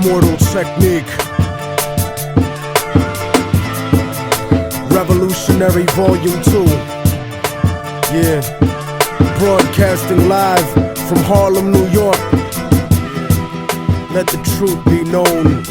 Immortal Technique, Revolutionary Volume 2. Yeah, broadcasting live from Harlem, New York. Let the truth be known.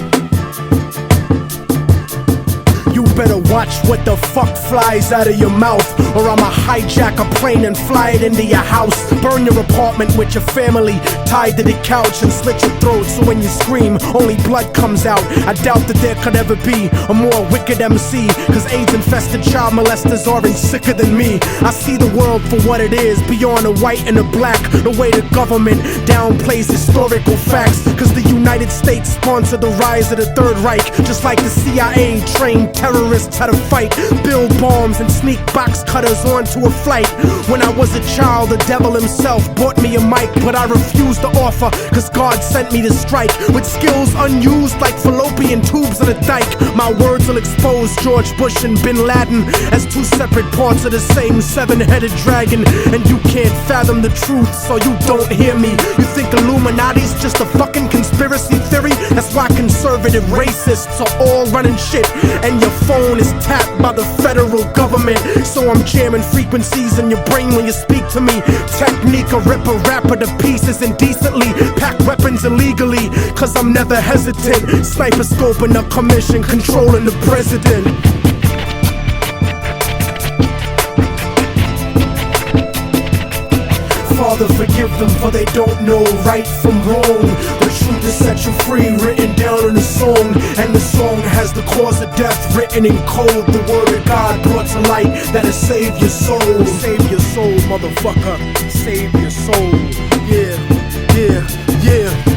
You better watch what the fuck flies out of your mouth, or I'ma hijack a plane and fly it into your house. Burn your apartment with your family tied to the couch and slit your throat so when you scream, only blood comes out. I doubt that there could ever be a more wicked MC, cause AIDS-infested child molesters aren't sicker than me. I see the world for what it is, beyond the white and the black. The way the government downplays historical facts, cause the United States sponsored the rise of the Third Reich, just like the CIA trained terrorists how to fight, build bombs and sneak box cutters onto a flight. When I was a child, the devil himself bought me a mic, but I refused to offer, cause God sent me to strike with skills unused like fallopian tubes on a dike. My words will expose George Bush and Bin Laden as two separate parts of the same seven-headed dragon, and you can't fathom the truth, so you don't hear me. You think Illuminati's just a fucking conspiracy theory? That's why conservative racists are all running shit, and your phone is tapped by the federal government. So I'm jamming frequencies in your brain when you speak to me. Technique, a ripper, rapper to pieces indecently, pack weapons illegally, cause I'm never hesitant. Sniper scoping a commission, controlling the president. Father, forgive them, for they don't know right from wrong. The truth is set you free, written down in a song, and the song has the cause of death written in code. The word of God brought to light that'll save your soul. Save your soul, motherfucker, save your soul. Yeah, yeah, yeah.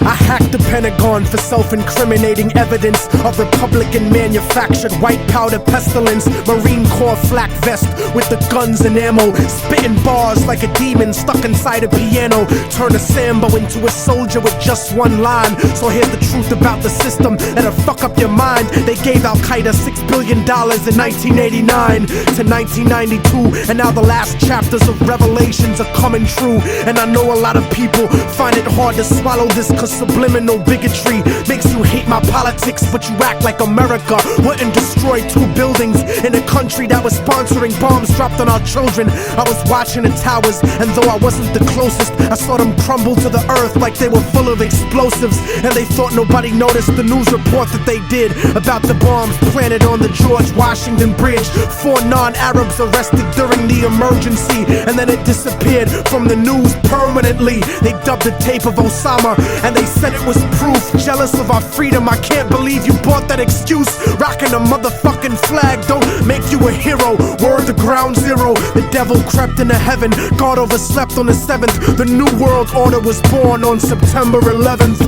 I hacked the Pentagon for self-incriminating evidence of Republican-manufactured white powder pestilence. Marine Corps flak vest with the guns and ammo, spitting bars like a demon stuck inside a piano. Turn a Sambo into a soldier with just one line. So here's the truth about the system that'll fuck up your mind. They gave Al-Qaeda $6 billion in 1989 to 1992, and now the last chapters of Revelations are coming true. And I know a lot of people find it hard to swallow this, cause subliminal bigotry makes you hate my politics, but you act like America wouldn't destroy 2 buildings in a country that was sponsoring bombs dropped on our children. I was watching the towers, and though I wasn't the closest, I saw them crumble to the earth like they were full of explosives, and they thought nobody noticed the news report that they did about the bombs planted on the George Washington Bridge. 4 non-Arabs arrested during the emergency, and then it disappeared from the news permanently. They dubbed the tape of Osama, and they said it was proof. Jealous of our freedom, I can't believe you bought that excuse. Rocking a motherfucking flag don't make you a hero. Word to ground zero, the devil crept into heaven, God overslept on the 7th. The new world order was born on September 11th.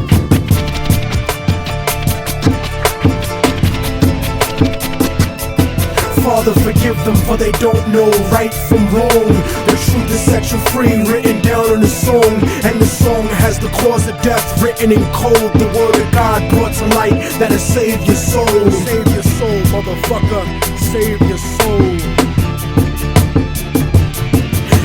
Father, forgive them, for they don't know right from wrong. The truth is set you free, written down in a song, and the song has the cause of death written in code. The word of God brought to light that'll save your soul. Save your soul, motherfucker, save your soul.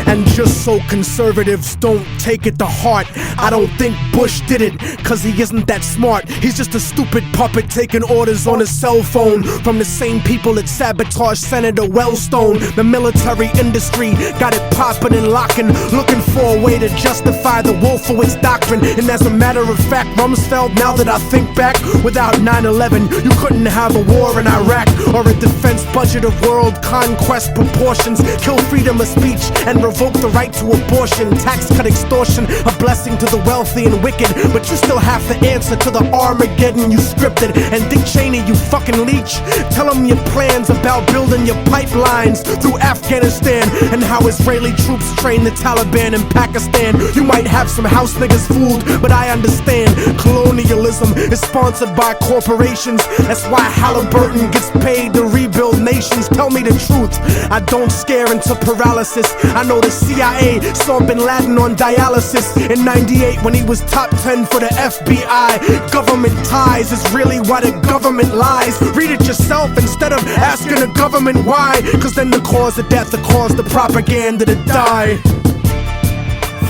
And just so conservatives don't take it to heart, I don't think Bush did it, cause he isn't that smart. He's just a stupid puppet taking orders on his cell phone from the same people that sabotaged Senator Wellstone. The military industry got it popping and locking, looking for a way to justify the Wolfowitz doctrine. And as a matter of fact, Rumsfeld, now that I think back, without 9/11, you couldn't have a war in Iraq or a defense budget of world conquest proportions. Kill freedom of speech and revoke the right to abortion, tax cut extortion, a blessing to the wealthy and wicked. But you still have to answer to the Armageddon you scripted. And Dick Cheney, you fucking leech, tell them your plans about building your pipelines through Afghanistan, and how Israeli troops train the Taliban in Pakistan. You might have some house niggas fooled, but I understand colonialism is sponsored by corporations. That's why Halliburton gets paid to rebuild nations. Tell me the truth, I don't scare into paralysis. I know the CIA saw Bin Laden on dialysis in '98 when he was top 10 for the FBI. Government ties is really why the government lies. Read it yourself instead of asking the government why, cause then the cause of death will cause the propaganda to die.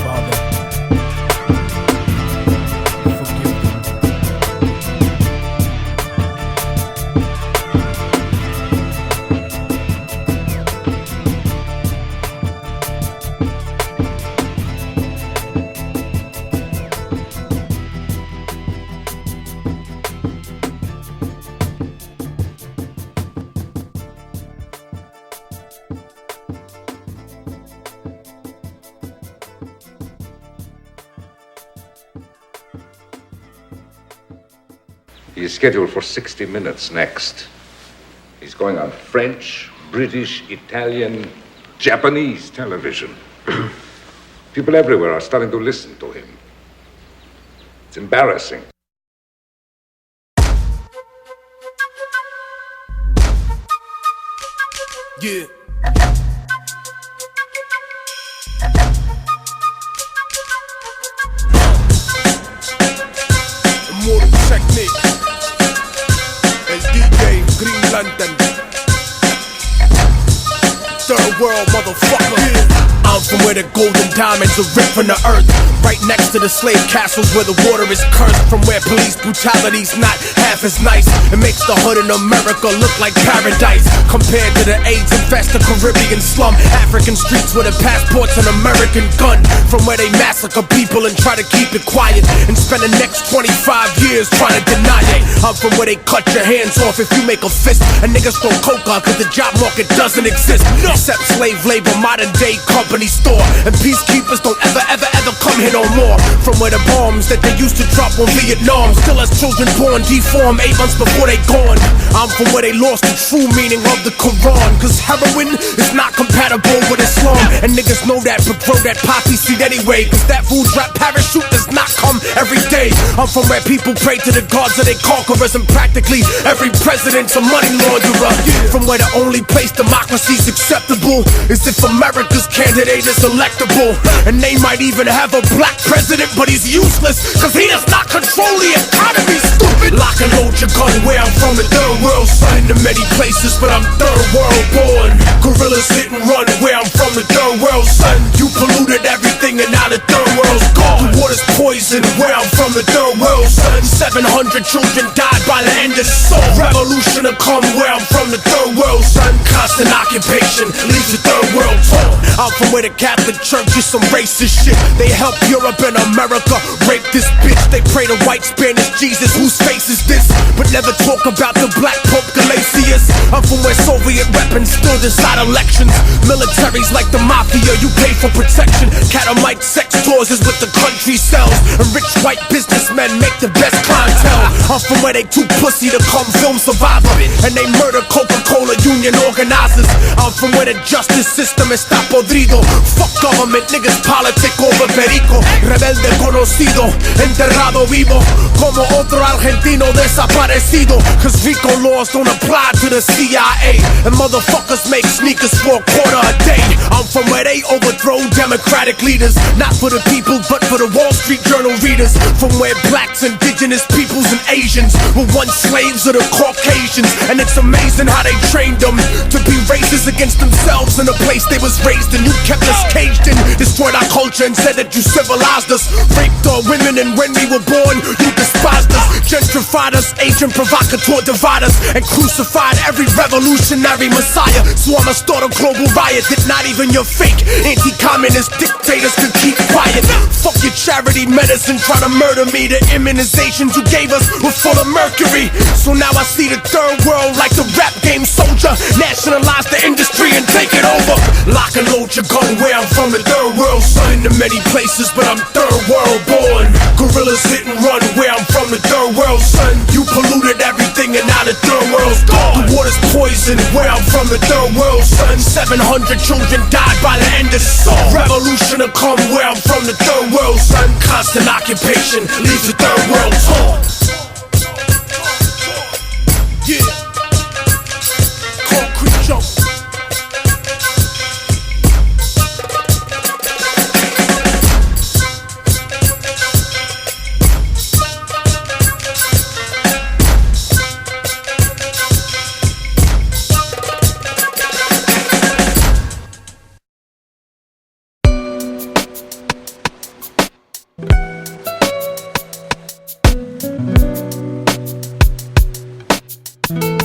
Father, forgive them. He is scheduled for 60 Minutes next. He's going on French, British, Italian, Japanese television. People everywhere are starting to listen to him. It's embarrassing. Yeah. Immortal Technique. El DJ Green Lantern. Third world motherfucker. Yeah. I'm from where the golden diamonds are ripped from the earth, right next to the slave castles where the water is cursed. From where police brutality's not half as nice. It makes the hood in America look like paradise, compared to the AIDS-infested Caribbean slum. African streets with a passport's an American gun. From where they massacre people and try to keep it quiet, and spend the next 25 years trying to deny it. I'm from where they cut your hands off if you make a fist, and niggas throw coke on cause the job market doesn't exist. Except slave labor, modern day company store, and peacekeepers don't ever come here no more. From where the bombs that they used to drop on Vietnam still has children born deformed 8 months before they gone. I'm from where they lost the true meaning of the Quran, cause heroin is not compatible with Islam, and niggas know that but grow that poppy seed anyway, cause that food drop parachute does not come every day. I'm from where people pray to the gods of their conquerors, and practically every president's a money launderer. From where the only place democracy's acceptable is if America's candidate is electable, and they might even have a black president, but he's useless cause he does not control the economy, stupid. Lock and load your gun where I'm from, the third world, son. To many places, but I'm third world born. Gorillas hit and run where I'm from, the third world, son. You polluted everything and now the third world's gone. The water's poison where I'm from, the third world, son. 700 children died by the end of the song. Revolution to come where I'm from, the third world, son. Constant occupation leaves the third world torn. I'm from where the Catholic Church is some racist shit. They help Europe and America rape this bitch. They pray to white Spanish Jesus, whose face is this? But never talk about the black Pope Galatius. I'm from where Soviet weapons still decide elections. Militaries like the mafia, you pay for protection. Catamite sex tours is what the country sells, and rich white businessmen make the best clientele. I'm from where they too pussy to come film Survivor, and they murder Coca-Cola union organizers. I'm from where the justice system está podrido. Fuck government, niggas politic over perico. Rebelde conocido, enterrado vivo, como otro argentino desaparecido. Cause RICO laws don't apply to the CIA, and motherfuckers make sneakers for a quarter a day. I'm from where they overthrow democratic leaders, not for the people but for the Wall Street Journal readers. From where blacks, indigenous peoples and Asians were once slaves of the Caucasians, and it's amazing how they trained them to be racist against themselves in the place they was raised in. You kept us caged in, destroyed our culture and said that you civilized us. Raped our women, and when we were born you despised us. Gentrified us, agent provocateur divide us, and crucified every revolutionary messiah. So I'ma start a global riot that not even your fake anti-communist dictators can keep quiet. Fuck your charity medicine, try to murder me. The immunizations you gave us were full of mercury. So now I see the third world like the rap game soldier. Nationalize the industry and take it over. Lock and load your gun where I'm from, the third world, son. To many places, but I'm third world born. Gorillas hit and run where I'm from, the third world, son. You polluted everything and now the third world's gone. The water's poison where I'm from, the third world, son. 700 children died by the end of the song. Revolution to come where I'm from, the third world, son. Constant occupation leaves the third world torn. Yeah. Concrete jump. You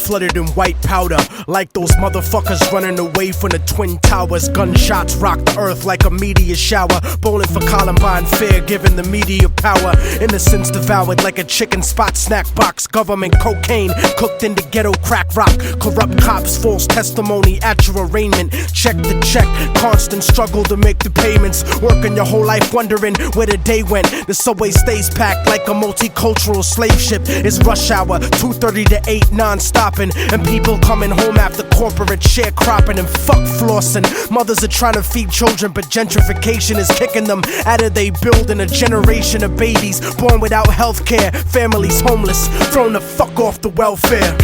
flooded in white powder, like those motherfuckers running away from the Twin Towers. Gunshots rock the earth like a meteor shower. Bowling for Columbine fair, giving the media power. Innocence devoured like a chicken spot snack box. Government cocaine cooked into ghetto crack rock. Corrupt cops, false testimony at your arraignment. Check the check, constant struggle to make the payments. Working your whole life wondering where the day went. The subway stays packed like a multicultural slave ship. It's rush hour, 2:30 to 8, non-stopping. And people coming home after corporate sharecropping and fuck flossing. Mothers are trying to feed children, but gentrification is kicking them out of they building a generation of babies born without health care. Families homeless, thrown the fuck off the welfare.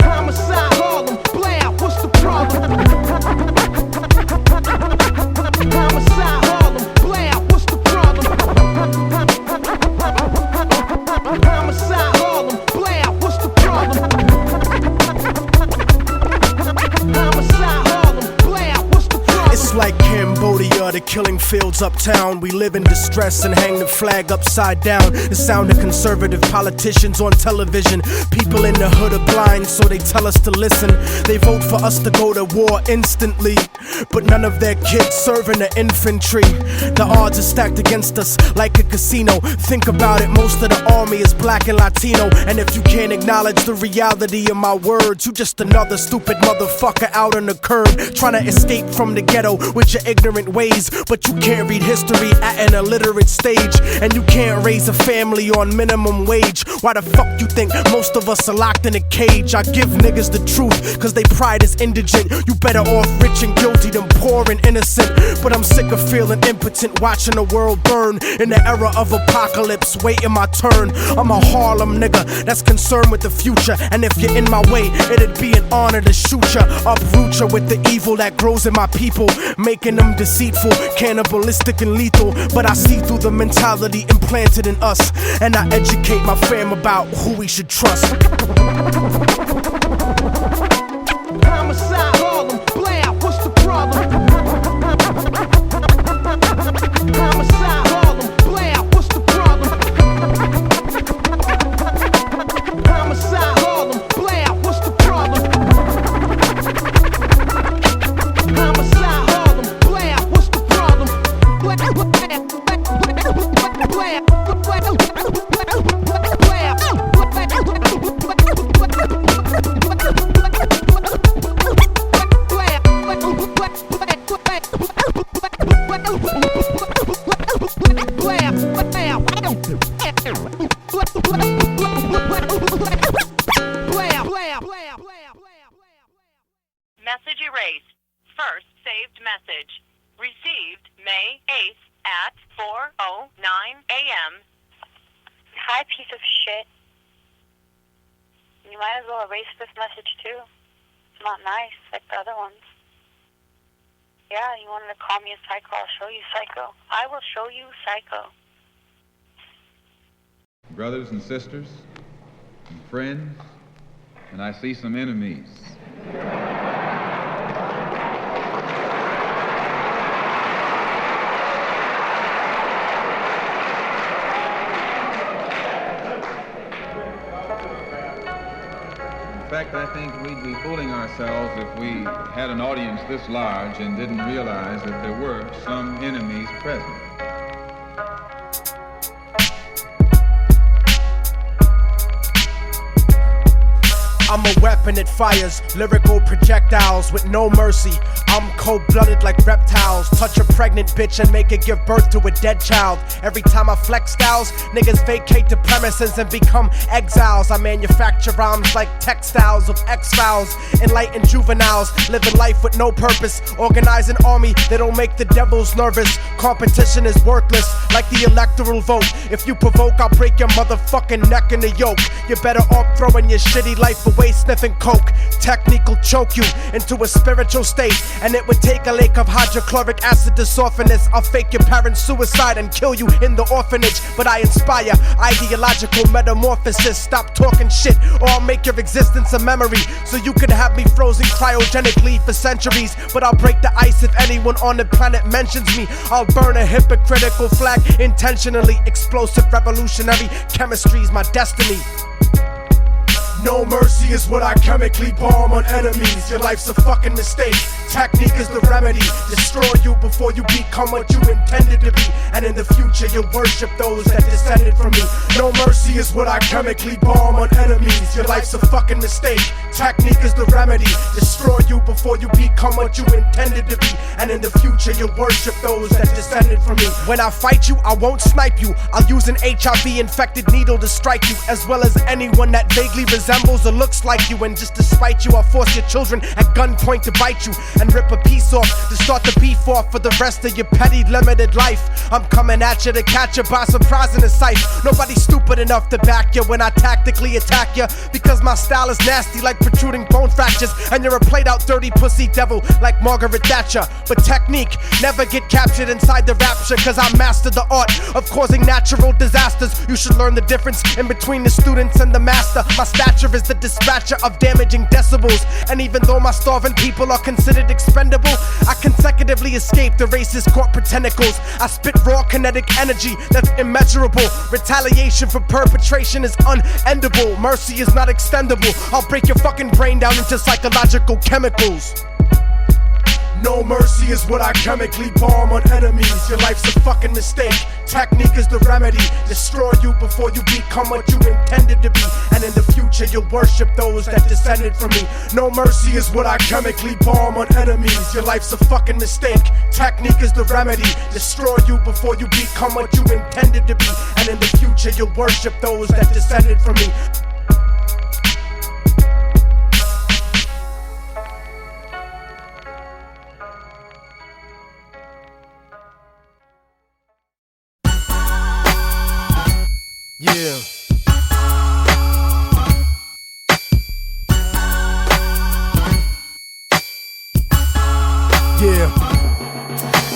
Homicide, Harlem, blam, what's the problem? Homicide, Harlem, blam, what's the problem? Homicide, Harlem, blam, what's the problem? Homicide, Harlem, blam, what's the problem? It's like Cambodia, the killing fields uptown. We live in distress and hang the flag upside down. The sound of conservative politicians on television. People in the hood are blind, so they tell us to listen. They vote for us to go to war instantly, but none of their kids serve in the infantry. The odds are stacked against us like a casino. Think about it, most of the army is black and Latino. And if you can't acknowledge the reality of my words, you just another stupid motherfucker out on the curb, trying to escape from the ghetto with your ignorant ways. But you can't read history at an illiterate stage, and you can't raise a family on minimum wage. Why the fuck you think most of us are locked in a cage? I give niggas the truth, cause they pride is indigent. You better off rich and guilty than poor and innocent. But I'm sick of feeling impotent, watching the world burn in the era of apocalypse, waiting my turn. I'm a Harlem nigga that's concerned with the future, and if you're in my way, it'd be an honor to shoot ya, uproot ya with the evil that grows in my people, making them deceitful, cannibalistic and lethal. But I see through the mentality implanted in us, and I educate my fam about who we should trust. Homicide, Harlem, blam, what's the problem? Homicide, Harlem, blam, what's the problem? Homicide, Harlem, blam, what's the problem? Homicide, Harlem, blam, what's the problem? Message erased. First saved message. Received May 8th at 4:09 a.m. Hi, piece of shit. You might as well erase this message too. It's not nice like the other ones. Yeah, you wanted to call me a psycho. I'll show you psycho. I will show you psycho. Brothers and sisters, and friends, and I see some enemies. In fact, I think we'd be fooling ourselves if we had an audience this large and didn't realize that there were some enemies present. I'm a weapon that fires lyrical projectiles with no mercy. I'm cold-blooded like reptiles. Touch a pregnant bitch and make her give birth to a dead child. Every time I flex styles, niggas vacate the premises and become exiles. I manufacture rhymes like textiles of X-Files. Enlightened juveniles, living life with no purpose. Organize an army that'll make the devils nervous. Competition is worthless, like the electoral vote. If you provoke, I'll break your motherfucking neck in the yoke. You're better off throwing your shitty life away sniffing coke. Technique will choke you into a spiritual state, and it would take a lake of hydrochloric acid to soften this. I'll fake your parents' suicide and kill you in the orphanage, but I inspire ideological metamorphosis. Stop talking shit or I'll make your existence a memory, so you can have me frozen cryogenically for centuries. But I'll break the ice if anyone on the planet mentions me. I'll burn a hypocritical flag intentionally. Explosive revolutionary chemistry's my destiny. No mercy is what I chemically bomb on enemies. Your life's a fucking mistake. Technique is the remedy. Destroy you before you become what you intended to be. And in the future you'll worship those that descended from me. No mercy is what I chemically bomb on enemies. Your life's a fucking mistake. Technique is the remedy. Destroy you before you become what you intended to be. And in the future you'll worship those that descended from me. When I fight you, I won't snipe you. I'll use an HIV-infected needle to strike you, as well as anyone that vaguely resembles or looks like you. And just to spite you, I'll force your children at gunpoint to bite you and rip a piece off to start the beef off for the rest of your petty limited life. I'm coming at you to catch you by surprise in the sight. Nobody's stupid enough to back you when I tactically attack you, because my style is nasty like protruding bone fractures, and you're a played out dirty pussy devil like Margaret Thatcher. But technique never get captured inside the rapture, cause I mastered the art of causing natural disasters. You should learn the difference in between the students and the master. My stature is the dispatcher of damaging decibels, and even though my starving people are considered expendable, I consecutively escape the racist corporate tentacles. I spit raw kinetic energy that's immeasurable. Retaliation for perpetration is unendable. Mercy is not extendable. I'll break your fucking brain down into psychological chemicals. No mercy is what I chemically bomb on enemies. Your life's a fucking mistake. Technique is the remedy. Destroy you before you become what you intended to be. And in the future you'll worship those that descended from me. No mercy is what I chemically bomb on enemies. Your life's a fucking mistake. Technique is the remedy. Destroy you before you become what you intended to be. And in the future you'll worship those that descended from me. Yeah. Yeah.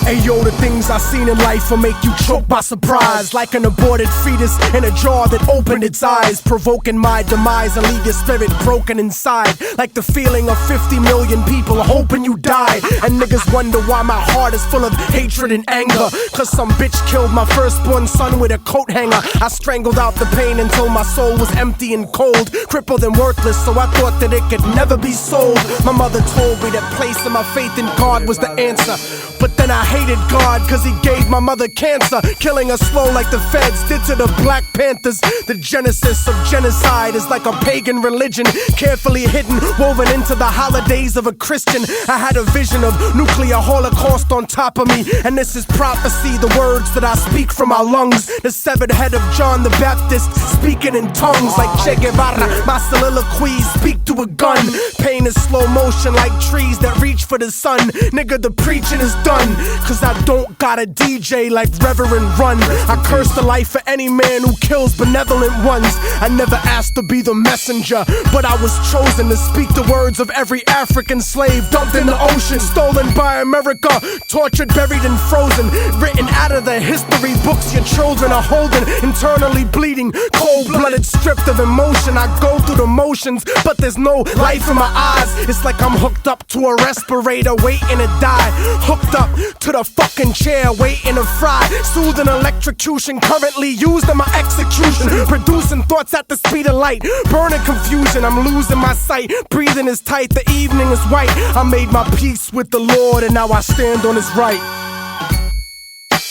Ayo, the things I seen in life will make you choke by surprise, like an aborted fetus in a jar that opened its eyes, provoking my demise and leave your spirit broken inside, like the feeling of 50 million people hoping you die. And niggas wonder why my heart is full of hatred and anger, cause some bitch killed my firstborn son with a coat hanger. I strangled out the pain until my soul was empty and cold, crippled and worthless, so I thought that it could never be sold. My mother told me that placing my faith in God was the answer, but then I hated God cause he gave my mother cancer, killing her slow like the feds did to the Black Panthers. The genesis of genocide is like a pagan religion, carefully hidden, woven into the holidays of a Christian. I had a vision of nuclear holocaust on top of me, and this is prophecy, the words that I speak from my lungs. The severed head of John the Baptist speaking in tongues like Che Guevara. My soliloquies speak to a gun. Pain is slow motion like trees that reach for the sun. Nigga, the preaching is done, cause I don't got a DJ like Reverend Run. I curse the life of any man who kills benevolent ones. I never asked to be the messenger, but I was chosen to speak the words of every African slave dumped in the ocean, stolen by America, tortured, buried and frozen, written out of the history books your children are holding, internally bleeding, cold-blooded, stripped of emotion. I go through the motions, but there's no life in my eyes. It's like I'm hooked up to a respirator waiting to die, hooked up to the fucking chair waiting to fry, soothing electrocution currently used in my execution, producing thoughts at the speed of light, burning confusion. I'm losing my sight, breathing is tight, the evening is white. I made my peace with the Lord and now I stand on his right.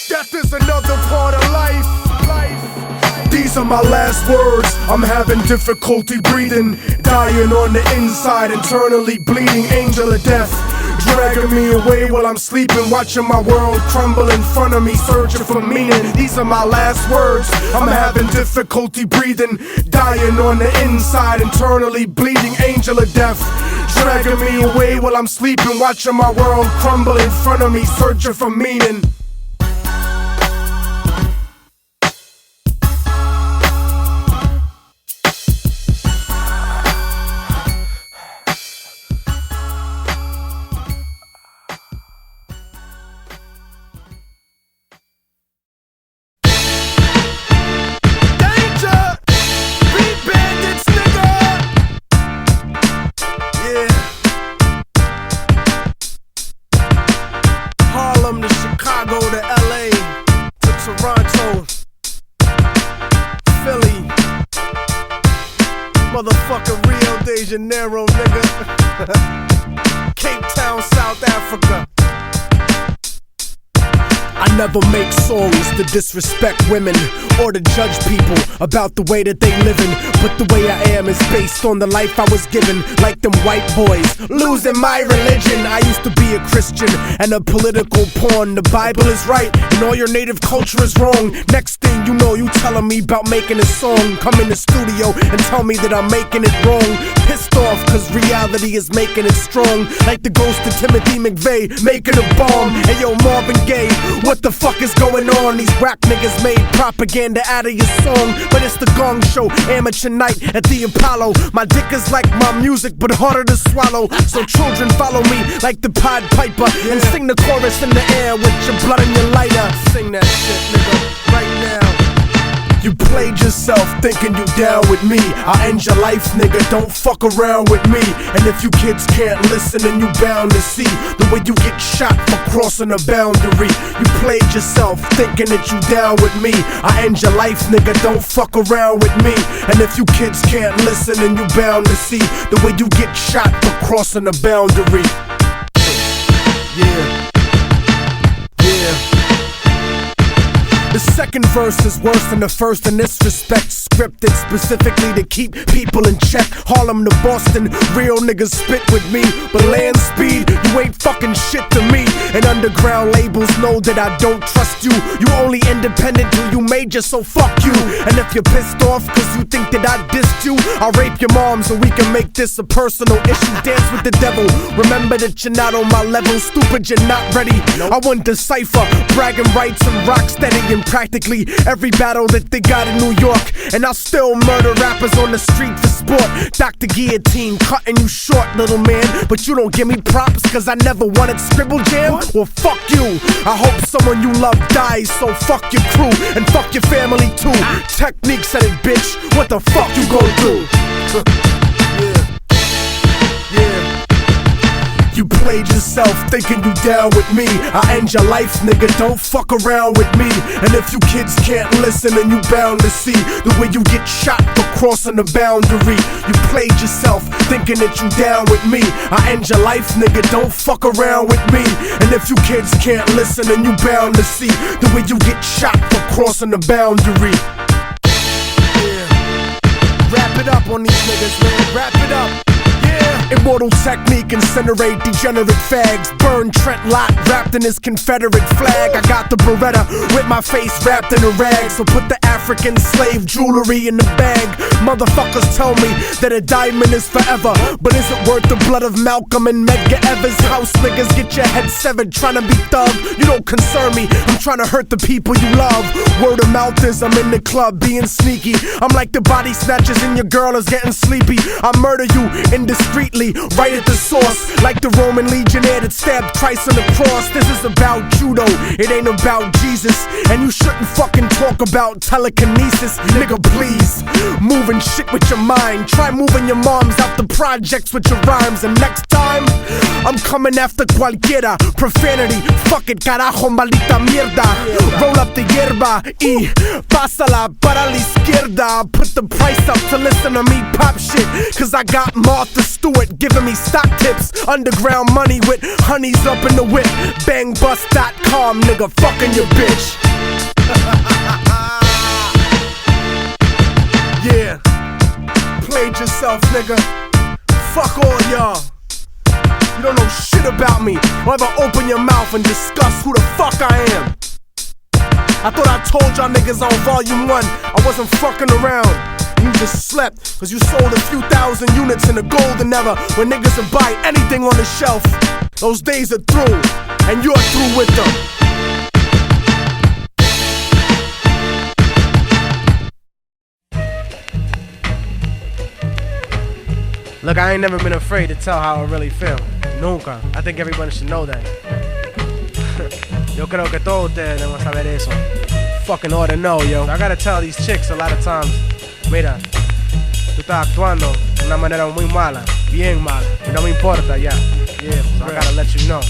Death is another part of life. These are my last words. I'm having difficulty breathing, dying on the inside, internally bleeding, angel of death dragging me away while I'm sleeping, watching my world crumble in front of me, searching for meaning. These are my last words. I'm having difficulty breathing, dying on the inside, internally bleeding, angel of death dragging me away while I'm sleeping, watching my world crumble in front of me, searching for meaning. Chicago, Janeiro, nigga. Cape Town, South Africa. I never make songs to disrespect women or to judge people about the way that they livin'. But the way I am is based on the life I was given. Like them white boys losing my religion. I used to be a Christian and a political pawn. The Bible is right and all your native culture is wrong. Next thing you know, you telling me about making a song. Come in the studio and tell me that I'm making it wrong. Pissed off cause reality is making it strong. Like the ghost of Timothy McVeigh making a bomb. Hey yo, Marvin Gaye, what the fuck is going on? These rap niggas made propaganda out of your song. But it's the Gong Show, amateur night at the Apollo. My dick is like my music but harder to swallow. So children follow me like the Pied Piper and sing the chorus in the air with your blood and your lighter. Sing that shit, nigga, right now. You played yourself thinking you down with me. I'll end your life, nigga, don't fuck around with me. And if you kids can't listen, then you bound to see the way you get shot for crossing a boundary. You played yourself thinking that you down with me. I'll end your life, nigga, don't fuck around with me. And if you kids can't listen, then you bound to see the way you get shot for crossing a boundary. Yeah. The second verse is worse than the first in this respect. Scripted specifically to keep people in check. Harlem to Boston, real niggas spit with me. But land speed, you ain't fucking shit to me. And underground labels know that I don't trust you. You only independent till you major, so fuck you. And if you're pissed off cause you think that I dissed you, I'll rape your mom so we can make this a personal issue. Dance with the devil, remember that you're not on my level. Stupid, you're not ready. I want decipher, bragging rights and rock steady and practically every battle that they got in New York. And I'll still murder rappers on the street for sport. Dr. Guillotine cutting you short, little man. But you don't give me props cause I never wanted Scribble Jam. Well, fuck you. I hope someone you love dies, so fuck your crew and fuck your family too. Technique said it, bitch. What the fuck you gon' do? You played yourself thinking you down with me. I'll end your life, nigga, don't fuck around with me. And if you kids can't listen, then you bound to see the way you get shot for crossing the boundary. You played yourself thinking that you down with me. I'll end your life, nigga, don't fuck around with me. And if you kids can't listen, then you bound to see the way you get shot for crossing the boundary. Wrap it up on these niggas, man, wrap it up. Immortal Technique, incinerate degenerate fags. Burn Trent Lott wrapped in his Confederate flag. I got the Beretta with my face wrapped in a rag. So put the African slave jewelry in the bag. Motherfuckers tell me that a diamond is forever, but is it worth the blood of Malcolm and Medgar Evers? House niggas get your head severed trying to be thug. You don't concern me, I'm trying to hurt the people you love. Word of mouth is I'm in the club being sneaky. I'm like the body snatchers and your girl is getting sleepy. I murder you indiscreetly, right at the source, like the Roman legionnaire that stabbed Christ on the cross. This is about judo, it ain't about Jesus. And you shouldn't fucking talk about telekinesis. Nigga, please, moving shit with your mind. Try moving your moms out the projects with your rhymes. And next time, I'm coming after cualquiera. Profanity, fuck it, carajo, maldita mierda. Roll up the hierba y pásala para la izquierda. Put the price up to listen to me pop shit, cause I got Martha Stewart giving me stock tips. Underground money with honeys up in the whip. Bangbus.com, nigga, fucking your bitch. Yeah, played yourself, nigga. Fuck all y'all. You don't know shit about me. Don't ever open your mouth and discuss who the fuck I am. I thought I told y'all niggas on volume 1 I wasn't fucking around. You just slept cause you sold a few thousand units in the golden era when niggas would buy anything on the shelf. Those days are through, and you're through with them. Look, I ain't never been afraid to tell how I really feel. Nunca. I think everybody should know that. Yo creo que todos ustedes deben saber eso. Fucking ought to know, yo. I gotta tell these chicks a lot of times, mira, tú estás actuando de una manera muy mala, bien mala, y no me importa, ya. Yeah, so I gotta let you know.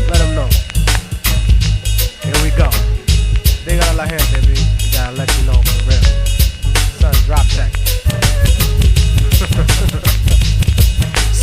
Let them know. Here we go. Dígale a la gente, B. We gotta let you know for real. Son, drop check.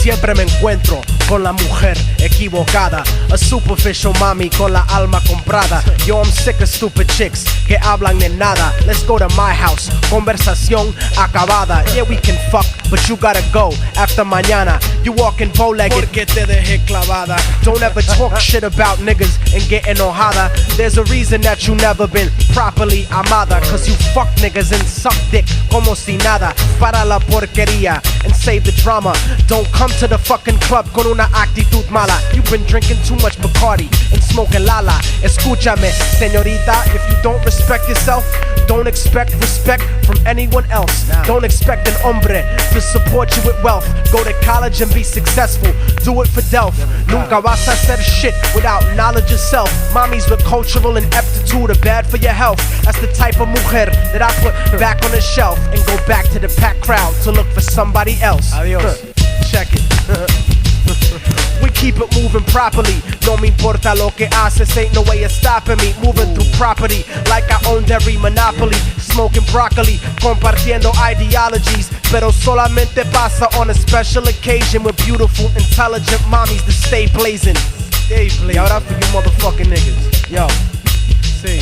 siempre me encuentro con la mujer equivocada. A superficial mami con la alma comprada. Yo, I'm sick of stupid chicks que hablan de nada. Let's go to my house, conversación acabada. Yeah, we can fuck, but you gotta go after mañana. You walking bow-legged porque te dejé clavada. Don't ever talk shit about niggas and get enojada. There's a reason that you never been properly amada, cause you fuck niggas and suck dick como si nada. Para la porquería and save the drama. Don't come to the fucking club con una actitud mala. You've been drinking too much Bacardi and smoking lala. Escúchame, señorita, if you don't respect yourself, don't expect respect from anyone else. Don't expect an hombre to support you with wealth. Go to college and be successful, do it for Delph. Nunca vas a hacer shit without knowledge yourself. Mommies with cultural ineptitude are bad for your health. That's the type of mujer that I put back on the shelf and go back to the packed crowd to look for somebody else. Adios. Check it. We keep it moving properly. No me importa lo que haces, ain't no way of stopping me. Moving through property like I owned every monopoly. Smoking broccoli, compartiendo ideologies. Pero solamente pasa on a special occasion with beautiful, intelligent mommies that stay blazing. Y ahora for you motherfucking niggas. Yo, see.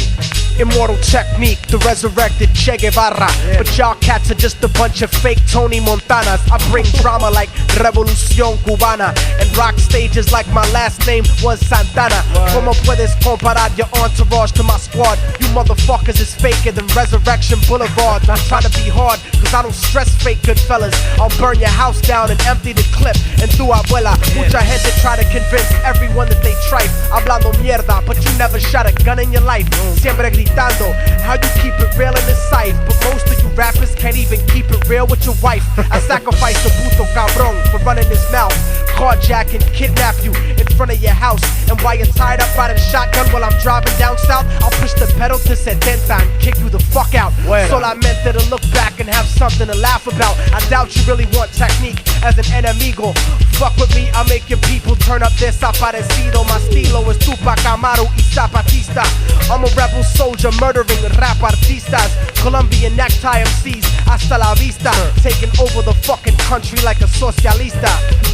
Immortal Technique, the resurrected Che Guevara. But y'all cats are just a bunch of fake Tony Montanas. I bring drama like Revolución Cubana and rock stages like my last name was Santana. Como puedes comparar your entourage to my squad? You motherfuckers is faker than Resurrection Boulevard. I'm trying to be hard, cause I don't stress fake good fellas. I'll burn your house down and empty the clip. And tu abuela, mucha gente try to convince everyone that they tripe. Hablando mierda, but you never shot a gun in your life. Siempre gritando, how you keep it real in the sight. But most of you rappers can't even keep it real with your wife. I sacrificed a puto cabrón for running his mouth. Carjack and kidnap you in front of your house. And while you're tied up by the shotgun while I'm driving down south, I'll push the pedal to 70 and kick you the fuck out. Solamente to look back and have something to laugh about. I doubt you really want technique as an enemigo. Fuck with me, I'll make your people turn up desaparecido. My estilo is Tupac Amaru y Zapatista. I'm a rebel soldier murdering rap artistas. Colombian necktie MCs, hasta la vista. Taking over the fucking country like a socialista.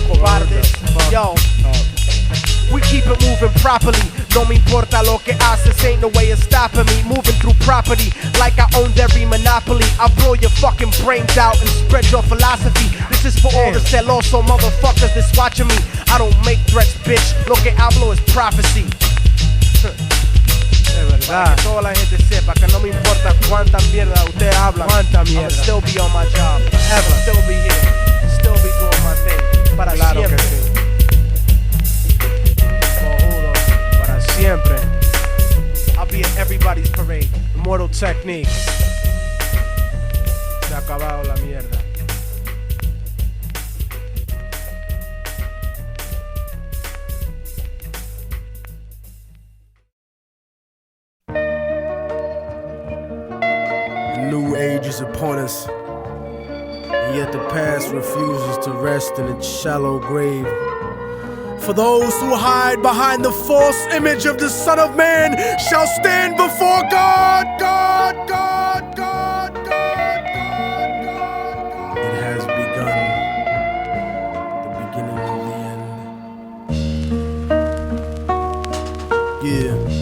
Cobardes, yo. We keep it moving properly. No me importa lo que haces, ain't no way of stopping me. Moving through property like I owned every monopoly. I'll blow your fucking brains out and spread your philosophy. This is for all the celoso motherfuckers that's watching me. I don't make threats, bitch. Lo que hablo is prophecy. Para que toda la gente sepa que no me importa cuánta mierda usted habla. Cuánta mierda. I'll still be on my job. Ever. Still be here. Still be doing my thing. Para siempre. Para siempre. I'll be at everybody's parade. Immortal Technique. Se ha acabado la mierda. New age is upon us, and yet the past refuses to rest in its shallow grave. For those who hide behind the false image of the Son of Man shall stand before God. It has begun, the beginning of the end. Yeah.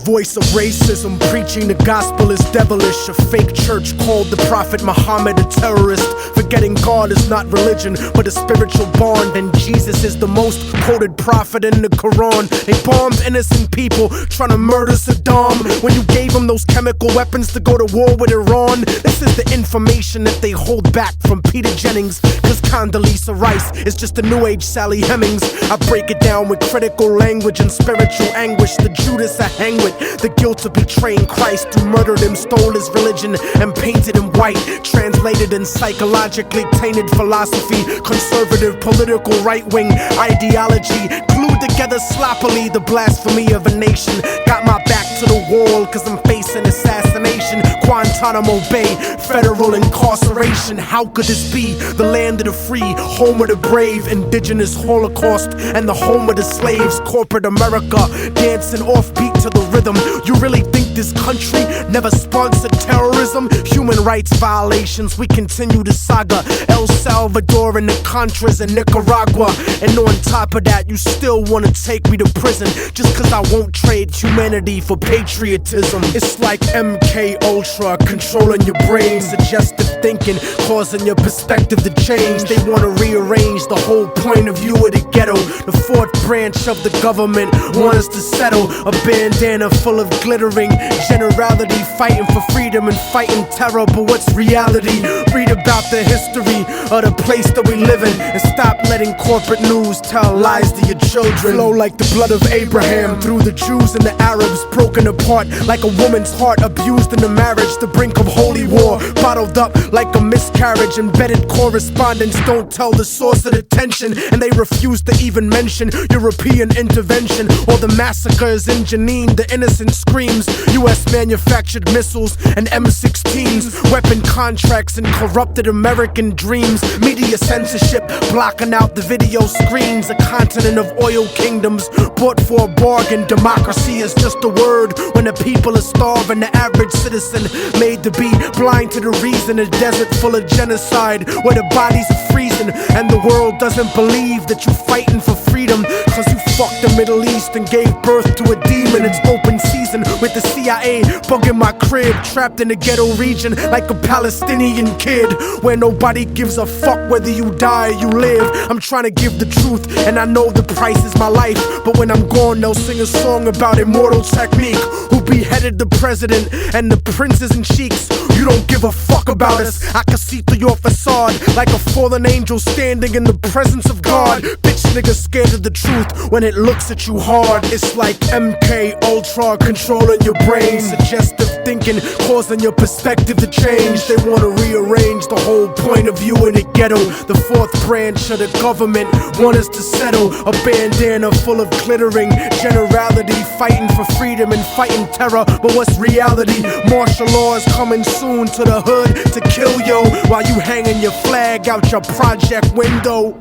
Voice of racism, preaching the gospel is devilish. A fake church called the Prophet Muhammad a terrorist. Forgetting God is not religion, but a spiritual bond. And Jesus is the most quoted prophet in the Quran. They bombed innocent people, trying to murder Saddam. When you gave them those chemical weapons to go to war with Iran. This is the information that they hold back from Peter Jennings. Cause Condoleezza Rice is just a new age Sally Hemings. I break it down with critical language and spiritual anguish. The Judas I hang with, the guilt of betraying Christ, who murdered him, stole his religion, and painted him white. Translated in psychologically tainted philosophy, conservative political right-wing ideology, glued together sloppily the blasphemy of a nation. Got my back to the wall cause I'm facing assassination. Quantum Guantanamo Bay, federal incarceration. How could this be? The land of the free, home of the brave, indigenous Holocaust, and the home of the slaves. Corporate America, dancing offbeat to the rhythm. You really think this country never sponsored terrorism? Human rights violations, we continue the saga. El Salvador and the Contras and Nicaragua. And on top of that, you still wanna take me to prison just cause I won't trade humanity for patriotism. It's like MK Ultra controlling your brain, suggestive thinking, causing your perspective to change. They wanna rearrange the whole point of view of the ghetto. The fourth branch of the government want us to settle. A bandana full of glittering generality, fighting for freedom and fighting terror. But what's reality? Read about the history of the place that we live in, and stop letting corporate news tell lies to your children. Flow like the blood of Abraham through the Jews and the Arabs, broken apart like a woman's heart, abused in the marriage, the brink of holy war, bottled up like a miscarriage. Embedded correspondence don't tell the source of the tension, and they refuse to even mention European intervention or the massacres in Jenin. The innocent screams, US manufactured missiles and M16s, weapon contracts and corrupted American dreams. Media censorship blocking out the video screens. A continent of oil kingdoms bought for a bargain. Democracy is just a word when the people are starving. The average citizen made to be blind to the reason. A desert full of genocide where the bodies are freezing, and the world doesn't believe that you fighting for freedom, cause you fucked the Middle East and gave birth to a demon. It's open season with the CIA bugging my crib, trapped in the ghetto region like a Palestinian kid, where nobody gives a fuck whether you die or you live. I'm trying to give the truth, and I know the price is my life, but when I'm gone they'll sing a song about Immortal Technique, who beheaded the president and the princes and sheiks. You don't give a fuck about us. I can see through your facade like a fallen angel standing in the presence of God. Bitch nigga scared of the truth when it looks at you hard. It's like MK Ultra controlling your brain, suggestive thinking causing your perspective to change. They wanna rearrange the whole point of view in the ghetto. The fourth branch of the government want us to settle. A bandana full of glittering generality, fighting for freedom and fighting terror. But what's reality? Martial law is coming soon to the hood to kill yo, while you hanging your flag out your project window.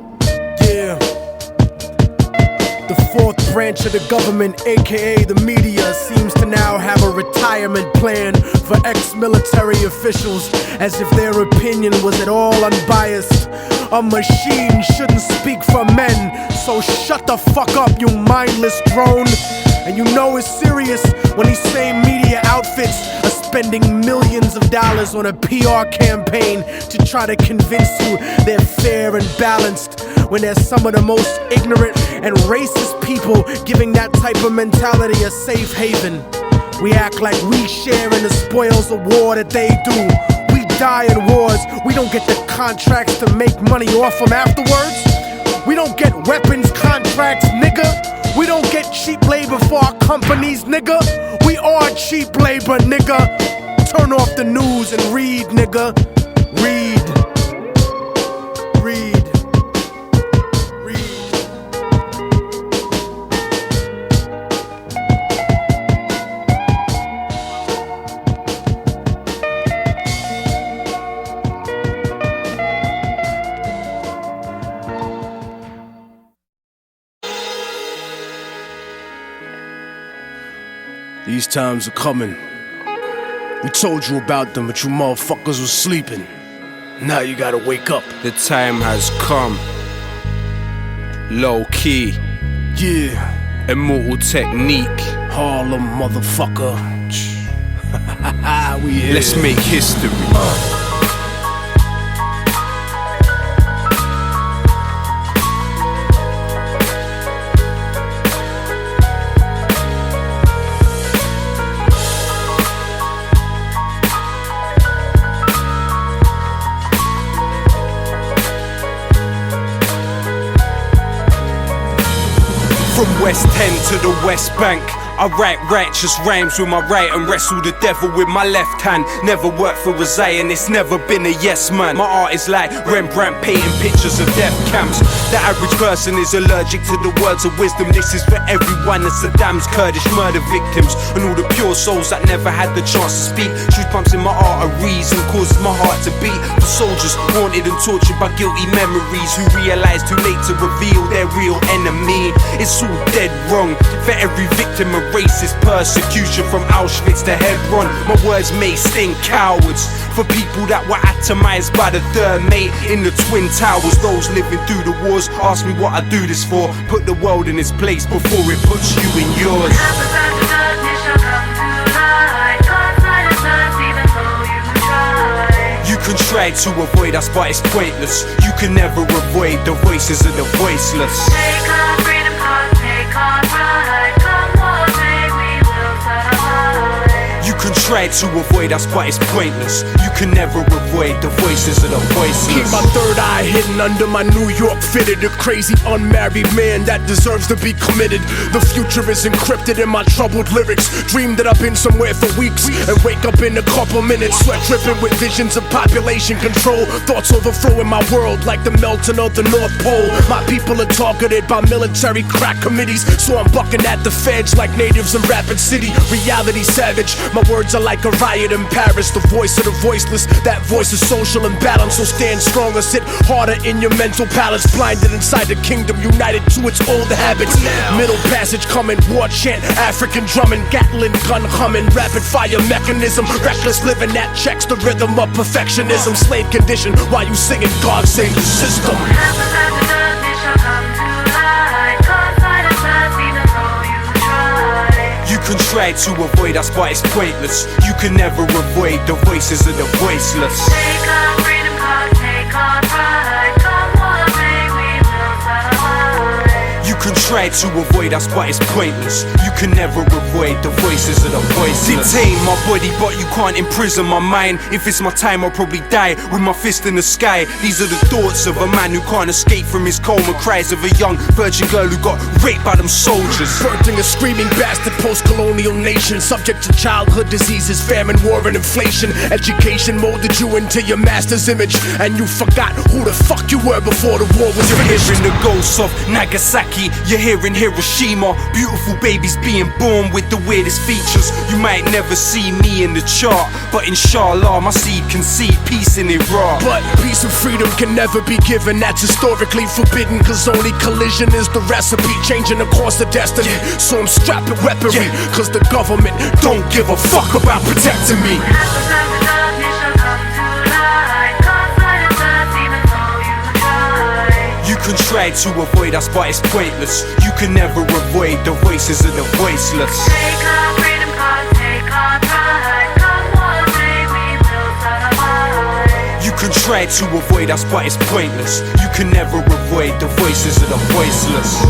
Yeah. The fourth branch of the government, aka the media, seems to now have a retirement plan for ex-military officials, as if their opinion was at all unbiased. A machine shouldn't speak for men, so shut the fuck up, you mindless drone. And you know it's serious when these same media outfits are spending millions of dollars on a PR campaign to try to convince you they're fair and balanced, when they're some of the most ignorant and racist people giving that type of mentality a safe haven. We act like we share in the spoils of war that they do. We die in wars, we don't get the contracts to make money off them afterwards. We don't get weapons contracts, nigga. We don't get cheap labor for our companies, nigga. We are cheap labor, nigga. Turn off the news and read, nigga. Read. Read. These times are coming. We told you about them, but you motherfuckers was sleeping. Now you gotta wake up. The time has come. Low key. Yeah. Immortal Technique. Harlem, motherfucker. We here. Let's make history. From West End to the West Bank, I write righteous rhymes with my right and wrestle the devil with my left hand. Never worked for a Zion, it's never been a yes man. My art is like Rembrandt painting pictures of death camps. The average person is allergic to the words of wisdom. This is for everyone, the Saddam's Kurdish murder victims, and all the pure souls that never had the chance to speak. Truth pumps in my arteries and causes my heart to beat. For soldiers haunted and tortured by guilty memories, who realize too late to reveal their real enemy. It's all dead wrong. For every victim of racist persecution, from Auschwitz to Hebron, my words may sting cowards. For people that were atomized by the third mate in the Twin Towers, those living through the wars ask me what I do this for. Put the world in its place before it puts you in yours. You can try to avoid us, but it's pointless. You can never avoid the voices of the voiceless. Take our freedom, take our pride. Come on, babe, we will survive. You can try to avoid us, but it's pointless. You can never avoid the voices of the voiceless. Keep my third eye hidden under my New York fitted. A crazy unmarried man that deserves to be committed. The future is encrypted in my troubled lyrics. Dream that I've been somewhere for weeks and wake up in a couple minutes, sweat dripping with visions of population control. Thoughts overflowing my world like the melting of the North Pole. My people are targeted by military crack committees, so I'm bucking at the feds like natives in Rapid City. Reality savage, my words are like a riot in Paris. The voice of the voiceless, that voice is social imbalance. So stand stronger, sit harder in your mental palace. Blinded inside the kingdom, united to its old habits. Middle passage coming, war chant, African drumming, Gatling gun humming, rapid fire mechanism. Reckless living that checks the rhythm of perfectionism. Slave condition while you singing God save the system. You can try to avoid us, but it's pointless. You can never avoid the voices of the voiceless. Take our freedom, take our pride. Come on, babe, we will survive. You can try to avoid us, but it's pointless. You can never avoid the voices of the voiceless. Detain my body, but you can't imprison my mind. If it's my time, I'll probably die with my fist in the sky. These are the thoughts of a man who can't escape from his coma. Cries of a young virgin girl who got raped by them soldiers. Birthing a screaming bastard post-colonial nation, subject to childhood diseases, famine, war, and inflation. Education molded you into your master's image, and you forgot who the fuck you were before the war was finished. You're hearing the ghosts of Nagasaki, you're hearing Hiroshima. Beautiful babies being born with the weirdest features. You might never see me in the chart, but inshallah my seed can see peace in Iraq. But peace and freedom can never be given, that's historically forbidden. Cause only collision is the recipe, changing the course of destiny. So I'm strapping weaponry, cause the government don't give a fuck about protecting me. You can try to avoid us, but it's pointless. You can never avoid the voices of the voiceless. Take our freedom, take our pride. Come on, babe, we will survive. You can try to avoid us, but it's pointless. You can never avoid the voices of the voiceless.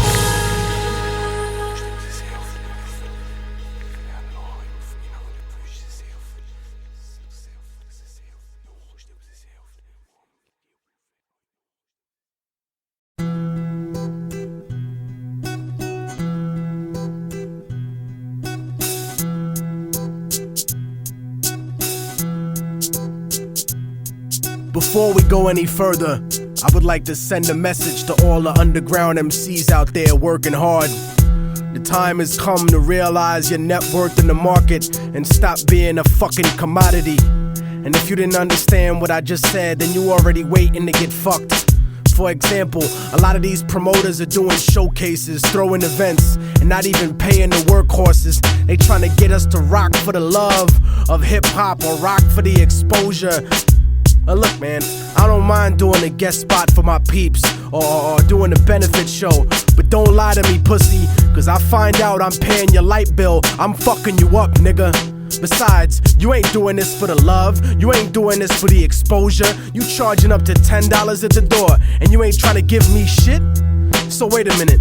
Before we go any further, I would like to send a message to all the underground MCs out there working hard. The time has come to realize your net worth in the market and stop being a fucking commodity. And if you didn't understand what I just said, then you already waiting to get fucked. For example, a lot of these promoters are doing showcases, throwing events, and not even paying the workhorses. They trying to get us to rock for the love of hip-hop or rock for the exposure. Look, man, I don't mind doing a guest spot for my peeps or doing a benefit show, but don't lie to me, pussy, cause I find out I'm paying your light bill, I'm fucking you up, nigga. Besides, you ain't doing this for the love, you ain't doing this for the exposure. You charging up to $10 at the door, and you ain't trying to give me shit? So wait a minute,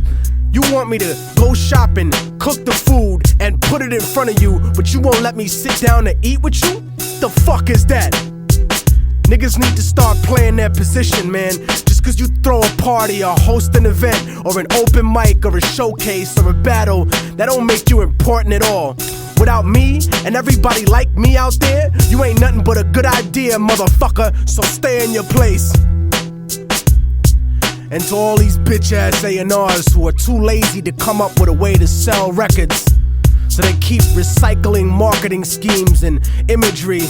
you want me to go shopping, cook the food, and put it in front of you, but you won't let me sit down and eat with you? The fuck is that? Niggas need to start playing their position, man. Just cause you throw a party or host an event or an open mic or a showcase or a battle, that don't make you important at all. Without me and everybody like me out there, you ain't nothing but a good idea, motherfucker, so stay in your place. And to all these bitch-ass A&Rs who are too lazy to come up with a way to sell records, so they keep recycling marketing schemes and imagery.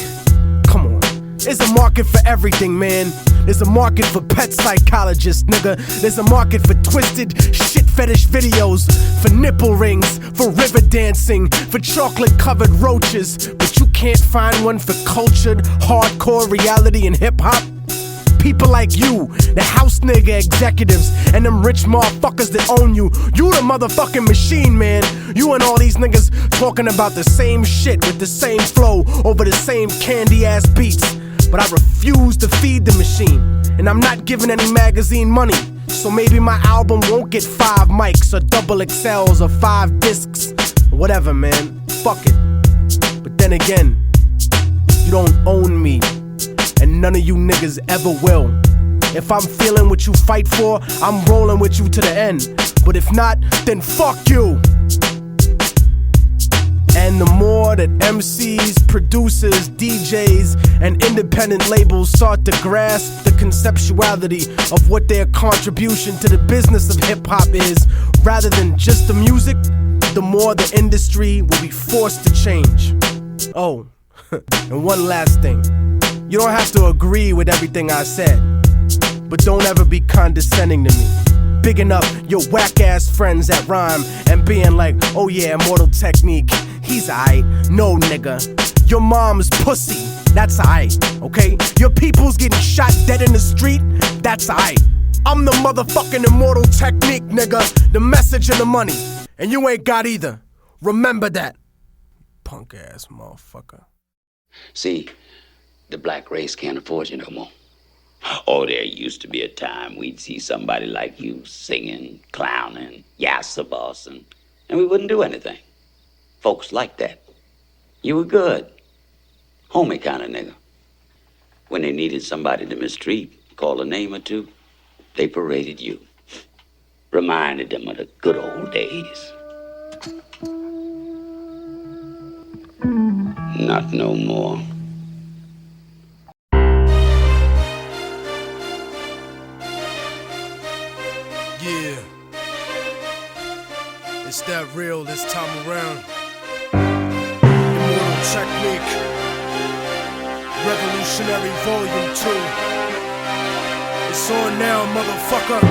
Come on. There's a market for everything, man. There's a market for pet psychologists, nigga. There's a market for twisted shit fetish videos, for nipple rings, for river dancing, for chocolate-covered roaches. But you can't find one for cultured, hardcore reality and hip-hop? People like you, the house nigga executives, and them rich motherfuckers that own you. You the motherfucking machine, man. You and all these niggas talking about the same shit with the same flow over the same candy-ass beats. But I refuse to feed the machine, and I'm not giving any magazine money. So maybe my album won't get 5 mics or double XLs or 5 discs. Whatever, man. Fuck it. But then again, you don't own me, and none of you niggas ever will. If I'm feeling what you fight for, I'm rolling with you to the end. But if not, then fuck you. And the more that MCs, producers, DJs, and independent labels start to grasp the conceptuality of what their contribution to the business of hip-hop is, rather than just the music, the more the industry will be forced to change. Oh, and one last thing. You don't have to agree with everything I said, but don't ever be condescending to me. Bigging up your whack-ass friends at Rhyme and being like, oh yeah, Immortal Technique, he's aight. No, nigga, your mom's pussy, that's aight, okay? Your people's getting shot dead in the street, that's aight. I'm the motherfucking Immortal Technique, nigga, the message and the money, and you ain't got either. Remember that, punk-ass motherfucker. See, the black race can't afford you no more. Oh, there used to be a time we'd see somebody like you singing, clowning, yassa bossing, and we wouldn't do anything. Folks like that. You were good. Homie kind of nigga. When they needed somebody to mistreat, call a name or two, they paraded you. Reminded them of the good old days. Not no more. Yeah, it's that real this time around. Immortal Technique, Revolutionary Volume 2. It's on now, motherfucker.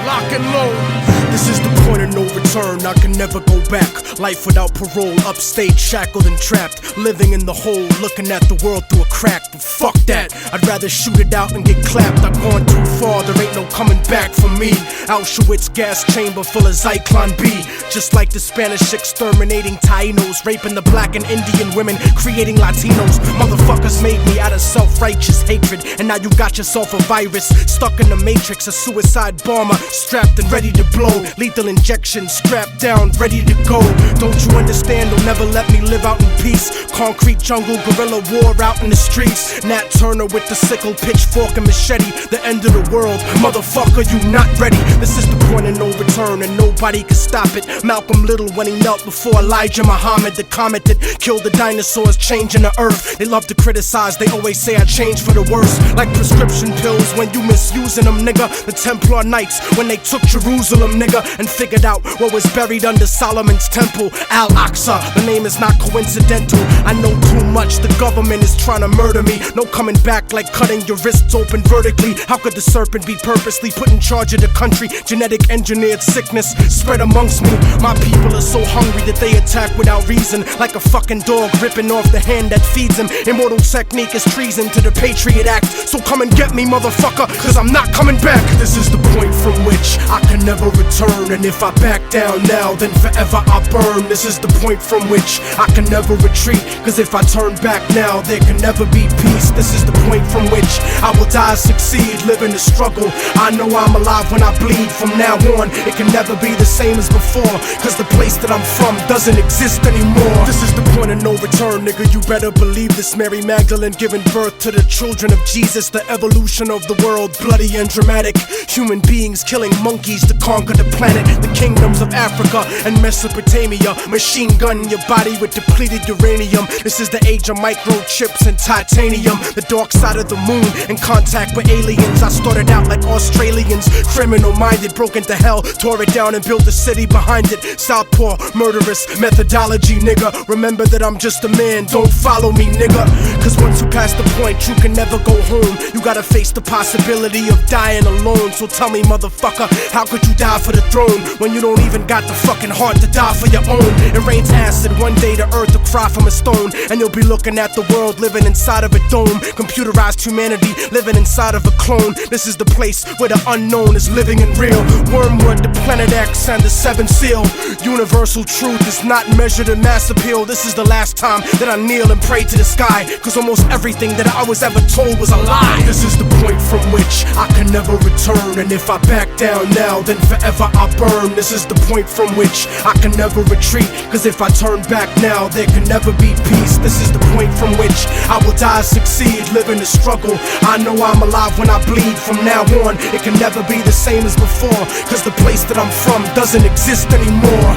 Lock and load. This is the point of no return, I can never go back. Life without parole, upstate, shackled and trapped. Living in the hole, looking at the world through a crack. But fuck that, I'd rather shoot it out and get clapped. I've gone too far, there ain't no coming back for me. Auschwitz gas chamber full of Zyklon B. Just like the Spanish exterminating Tainos, raping the black and Indian women, creating Latinos. Motherfuckers made me out of self-righteous hatred, and now you got yourself a virus, stuck in the matrix, a suicide bomber, strapped and ready to blow. Lethal injection, strapped down, ready to go. Don't you understand? They'll never let me live out in peace. Concrete jungle, guerrilla war out in the streets. Nat Turner with the sickle, pitchfork and machete. The end of the world, motherfucker, you not ready. This is the point of no return, and nobody can stop it. Malcolm Little when he knelt before Elijah Muhammad, the comet that killed the dinosaurs, changing the earth. They love to criticize, they always say I changed for the worse. Like prescription pills when you misusing them, nigga. The Templar Knights when they took Jerusalem, nigga, and figured out what was buried under Solomon's temple, Al-Aqsa. The name is not coincidental. I know too much, the government is trying to murder me. No coming back like cutting your wrists open vertically. How could the serpent be purposely put in charge of the country? Genetic engineered sickness spread amongst me. My people are so hungry that they attack without reason, like a fucking dog ripping off the hand that feeds him. Immortal Technique is treason to the Patriot Act. So come and get me, motherfucker, cause I'm not coming back. This is the point from which I can never return. return. And if I back down now, then forever I burn. This is the point from which I can never retreat, cause if I turn back now, there can never be peace. This is the point from which I will die, succeed, live in the struggle. I know I'm alive when I bleed. From now on, it can never be the same as before, cause the place that I'm from doesn't exist anymore. This is the point of no return, nigga, you better believe this. Mary Magdalene giving birth to the children of Jesus. The evolution of the world, bloody and dramatic. Human beings killing monkeys to conquer the planet. The kingdoms of Africa and Mesopotamia. Machine gun your body with depleted uranium. This is the age of microchips and titanium. The dark side of the moon, in contact with aliens. I started out like Australians, criminal minded, broke into hell, tore it down and built a city behind it. Southpaw, murderous methodology, nigga. Remember that I'm just a man, don't follow me, nigga. Cause once you pass the point, you can never go home. You gotta face the possibility of dying alone. So tell me, motherfucker, how could you die for the throne when you don't even got the fucking heart to die for your own? It rains acid, one day the earth will cry from a stone, and you'll be looking at the world living inside of a dome. Computerized humanity living inside of a clone. This is the place where the unknown is living and real. Wormwood, the planet X, and the seventh seal. Universal truth is not measured in mass appeal. This is the last time that I kneel and pray to the sky, cause almost everything that I was ever told was a lie. This is the point from which I can never return, and if I back down now, then forever I burn. This is the point from which I can never retreat, cause if I turn back now, there can never be peace. This is the point from which I will die, succeed, live in the struggle. I know I'm alive when I bleed. From now on, it can never be the same as before, cause the place that I'm from doesn't exist anymore.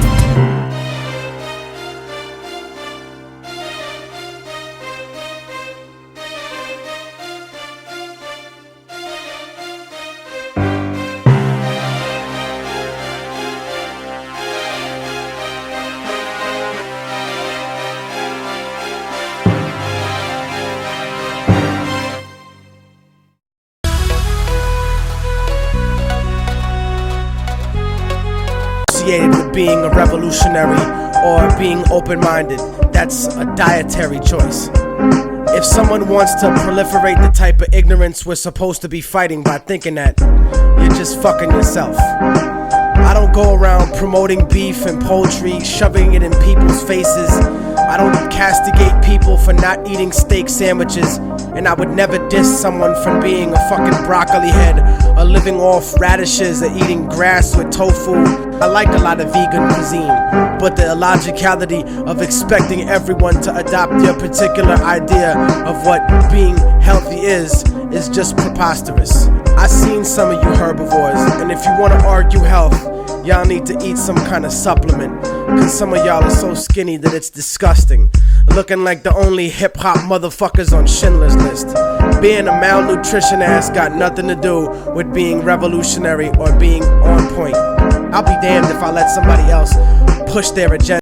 With being a revolutionary or being open-minded, that's a dietary choice. If someone wants to proliferate the type of ignorance we're supposed to be fighting by thinking that, you're just fucking yourself. I don't go around promoting beef and poultry, shoving it in people's faces. I don't castigate people for not eating steak sandwiches, and I would never diss someone for being a fucking broccoli head or living off radishes or eating grass with tofu. I like a lot of vegan cuisine, but the illogicality of expecting everyone to adopt your particular idea of what being healthy is just preposterous. I've seen some of you herbivores, and if you want to argue health, y'all need to eat some kind of supplement, cause some of y'all are so skinny that it's disgusting. Looking like the only hip-hop motherfuckers on Schindler's List. Being a malnutrition ass got nothing to do with being revolutionary or being on point. I'll be damned if I let somebody else push their agenda.